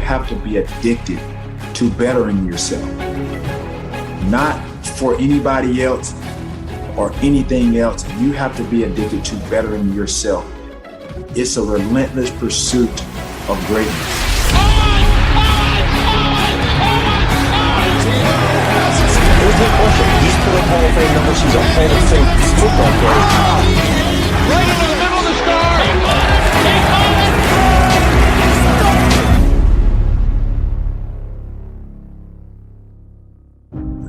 have to be addicted to bettering yourself. Not for anybody else or anything else. You have to be addicted to bettering yourself. It's a relentless pursuit of greatness. There's no question. He's put up Hall of Fame numbers. He's a Hall of Fame football player. Right into the middle of the star.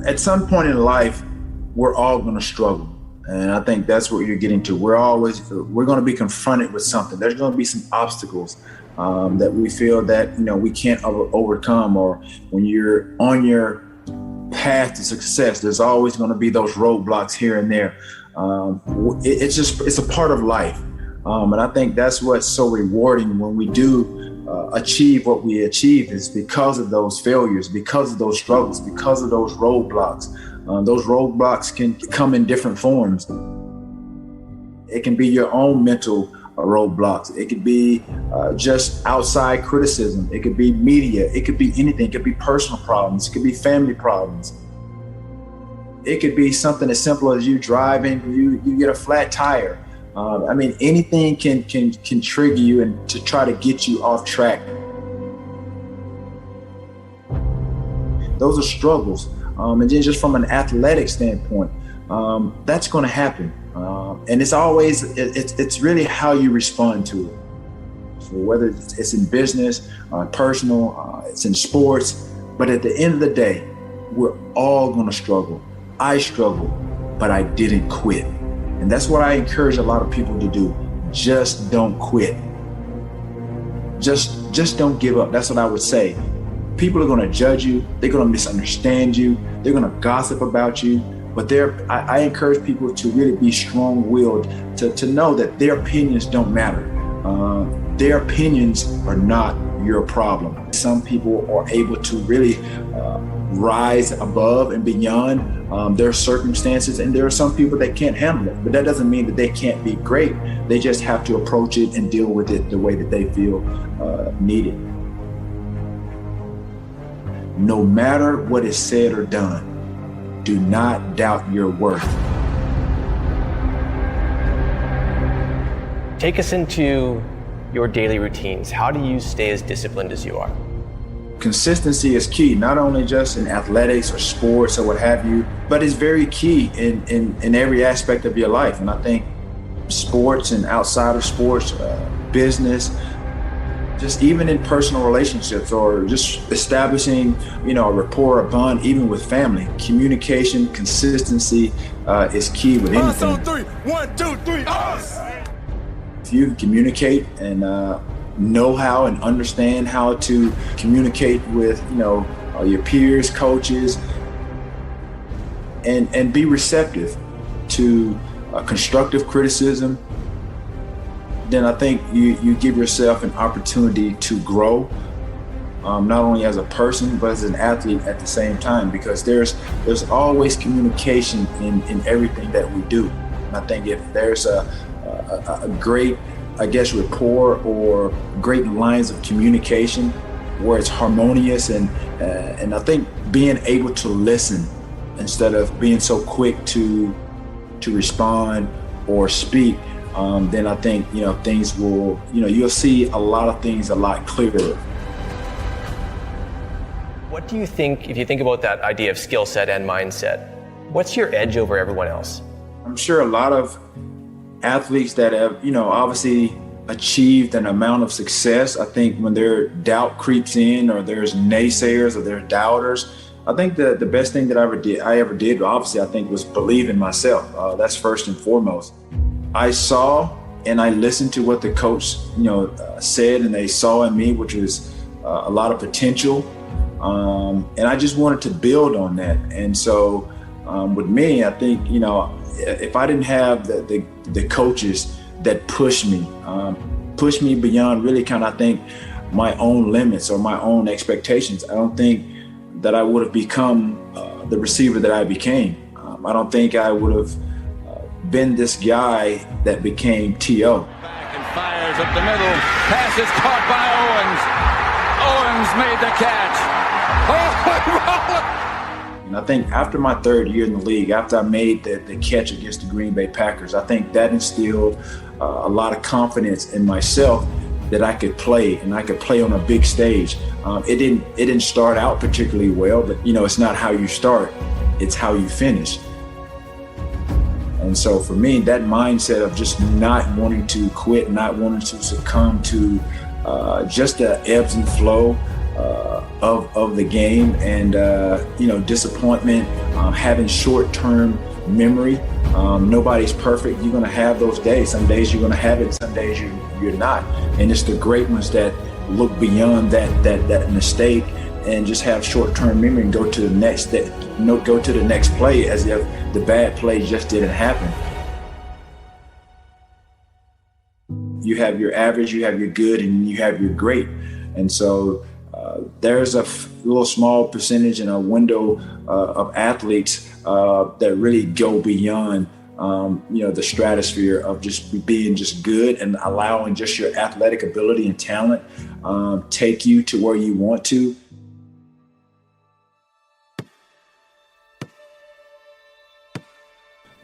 At some point in life, we're all going to struggle. And I think that's what you're getting to. We're going to be confronted with something. There's going to be some obstacles that we feel that, we can't overcome. Or when you're on your path to success, there's always going to be those roadblocks here and there. It's a part of life. And I think that's what's so rewarding when we do achieve what we achieve, is because of those failures, because of those struggles, because of those roadblocks. Those roadblocks can come in different forms. It can be your own mental roadblocks. It could be just outside criticism. It could be media. It could be anything. It could be personal problems. It could be family problems. It could be something as simple as you driving, you get a flat tire. Anything can trigger you and to try to get you off track. Those are struggles. And then just from an athletic standpoint, that's going to happen. And it's really how you respond to it. So whether it's in business, personal, it's in sports, but at the end of the day, we're all going to struggle. I struggled, but I didn't quit. And that's what I encourage a lot of people to do. Just don't quit. Just don't give up. That's what I would say. People are going to judge you. They're going to misunderstand you. They're going to gossip about you. But I encourage people to really be strong-willed, to know that their opinions don't matter. Their opinions are not your problem. Some people are able to really rise above and beyond their circumstances, and there are some people that can't handle it. But that doesn't mean that they can't be great. They just have to approach it and deal with it the way that they feel needed. No matter what is said or done, do not doubt your worth. Take us into your daily routines. How do you stay as disciplined as you are? Consistency is key, not only just in athletics or sports or what have you, but it's very key in every aspect of your life. And I think sports and outside of sports, business, just even in personal relationships or just establishing, a rapport, a bond, even with family, communication, consistency is key with anything. Us on three. 1, 2, 3. Us. If you communicate and know how and understand how to communicate with, your peers, coaches, and be receptive to constructive criticism, then I think you give yourself an opportunity to grow, not only as a person, but as an athlete at the same time, because there's always communication in everything that we do. And I think if there's a great, rapport or great lines of communication where it's harmonious, and I think being able to listen instead of being so quick to respond or speak, then I think, things will, you'll see a lot of things a lot clearer. What do you think, if you think about that idea of skill set and mindset, what's your edge over everyone else? I'm sure a lot of athletes that have, obviously achieved an amount of success, I think when their doubt creeps in, or there's naysayers or there's doubters, I think the best thing that I ever did, obviously, I think, was believe in myself. That's first and foremost. I saw and I listened to what the coach, said, and they saw in me, which was a lot of potential. And I just wanted to build on that. And so with me, I think, if I didn't have the coaches that pushed me beyond really kind of, I think, my own limits or my own expectations, I don't think that I would have become the receiver that I became. I don't think I would have been this guy that became T.O. Back and fires up the middle. Pass is caught by Owens. Owens made the catch. And I think after my third year in the league, after I made the catch against the Green Bay Packers, I think that instilled a lot of confidence in myself that I could play, and I could play on a big stage. It didn't start out particularly well, but it's not how you start, it's how you finish. And so for me, that mindset of just not wanting to quit, not wanting to succumb to just the ebbs and flow of the game, and disappointment, having short-term memory. Nobody's perfect. You're going to have those days. Some days you're going to have it, some days you're not. And it's the great ones that look beyond that mistake and just have short-term memory and go to the next play as if the bad play just didn't happen. You have your average, you have your good, and you have your great. And so there's a little small percentage and a window of athletes that really go beyond the stratosphere of just being just good and allowing just your athletic ability and talent take you to where you want to.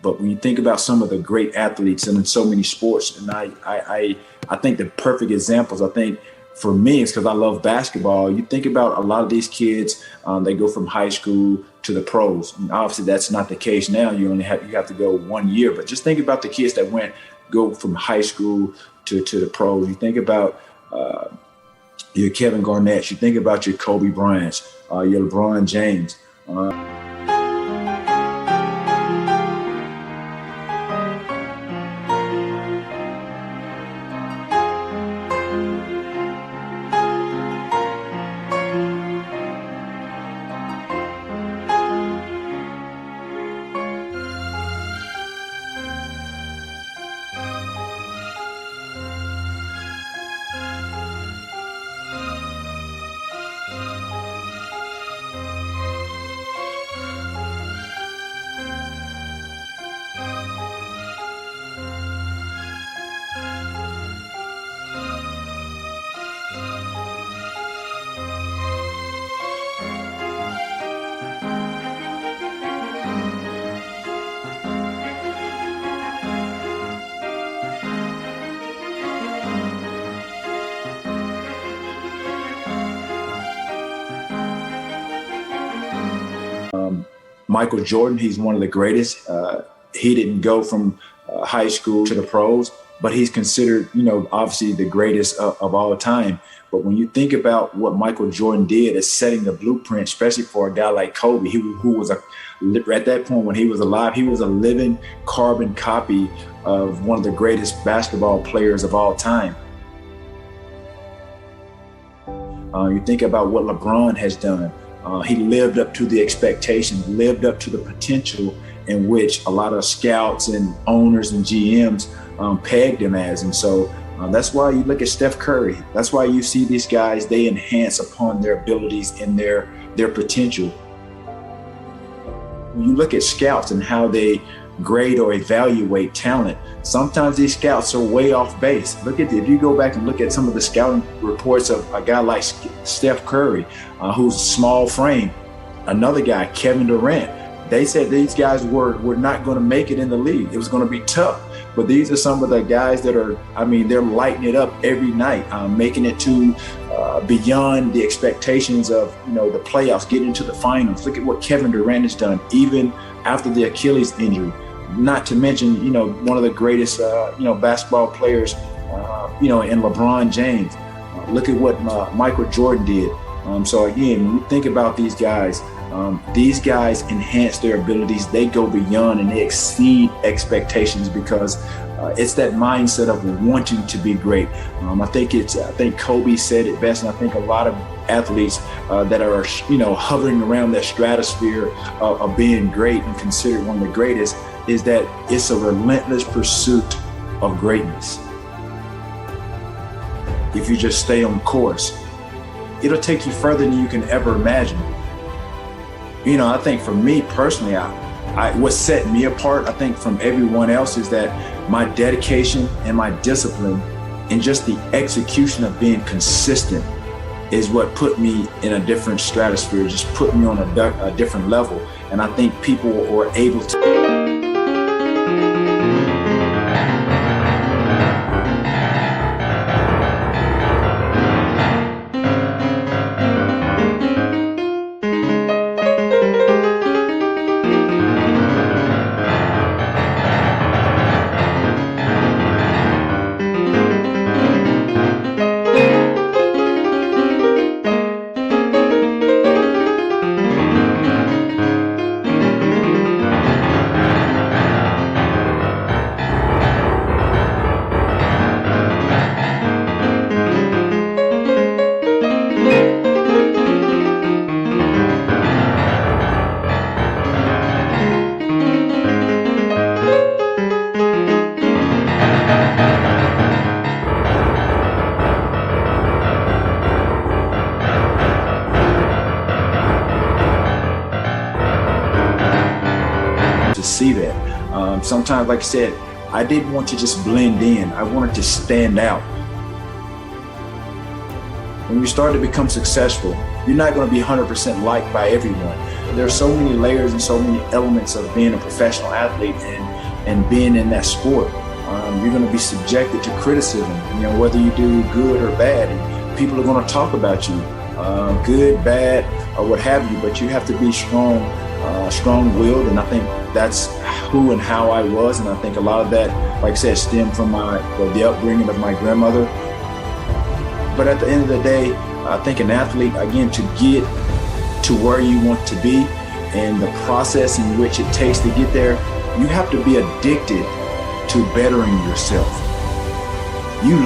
But when you think about some of the great athletes and in so many sports, and I think the perfect examples, I think for me, it's because I love basketball. You think about a lot of these kids, they go from high school to the pros. And obviously that's not the case now. You have to go 1 year. But just think about the kids that go from high school to the pros. You think about your Kevin Garnett. You think about your Kobe Bryant, your LeBron James. Michael Jordan, he's one of the greatest. He didn't go from high school to the pros, but he's considered, obviously the greatest of all time. But when you think about what Michael Jordan did as setting the blueprint, especially for a guy like Kobe, who was at that point when he was alive, he was a living carbon copy of one of the greatest basketball players of all time. You think about what LeBron has done. He lived up to the expectations, lived up to the potential in which a lot of scouts and owners and GMs pegged him as. And so that's why you look at Steph Curry. That's why you see these guys, they enhance upon their abilities and their potential. When you look at scouts and how they grade or evaluate talent, sometimes these scouts are way off base. If you go back and look at some of the scouting reports of a guy like Steph Curry, who's small frame, another guy, Kevin Durant, they said these guys were not going to make it in the league. It was going to be tough. But these are some of the guys that are, they're lighting it up every night, making it to beyond the expectations of, the playoffs, getting into the finals. Look at what Kevin Durant has done, even after the Achilles injury. Not to mention, one of the greatest, basketball players, in LeBron James. Look at what Michael Jordan did. So again, when you think about these guys enhance their abilities. They go beyond and they exceed expectations because it's that mindset of wanting to be great. I think Kobe said it best, and I think a lot of athletes that are, hovering around that stratosphere of being great and considered one of the greatest, is that it's a relentless pursuit of greatness. If you just stay on course, it'll take you further than you can ever imagine. I think for me personally, what set me apart, I think, from everyone else is that my dedication and my discipline and just the execution of being consistent is what put me in a different stratosphere, just put me on a different level. And I think people were able to. See that. Sometimes, like I said, I didn't want to just blend in. I wanted to stand out. When you start to become successful, you're not going to be 100% liked by everyone. There are so many layers and so many elements of being a professional athlete and being in that sport. You're going to be subjected to criticism, whether you do good or bad. And people are going to talk about you, good, bad, or what have you, but you have to be strong-willed, and I think that's who and how I was. And I think a lot of that, like I said, stemmed from the upbringing of my grandmother. But at the end of the day, I think an athlete, again, to get to where you want to be and the process in which it takes to get there, you have to be addicted to bettering yourself. You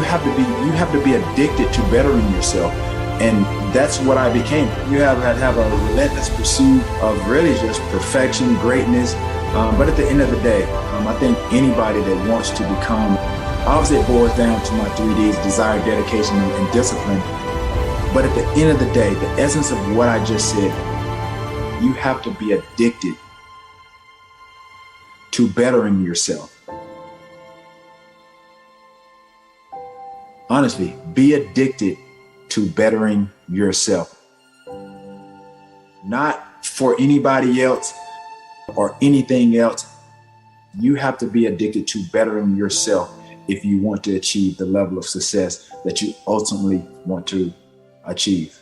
have to be addicted to bettering yourself. And that's what I became. You have a relentless pursuit of really just perfection, greatness. But at the end of the day, I think anybody that wants to become, obviously it boils down to my 3 Ds: desire, dedication, and discipline. But at the end of the day, the essence of what I just said, you have to be addicted to bettering yourself. Honestly, be addicted to bettering yourself. Not for anybody else or anything else. You have to be addicted to bettering yourself if you want to achieve the level of success that you ultimately want to achieve.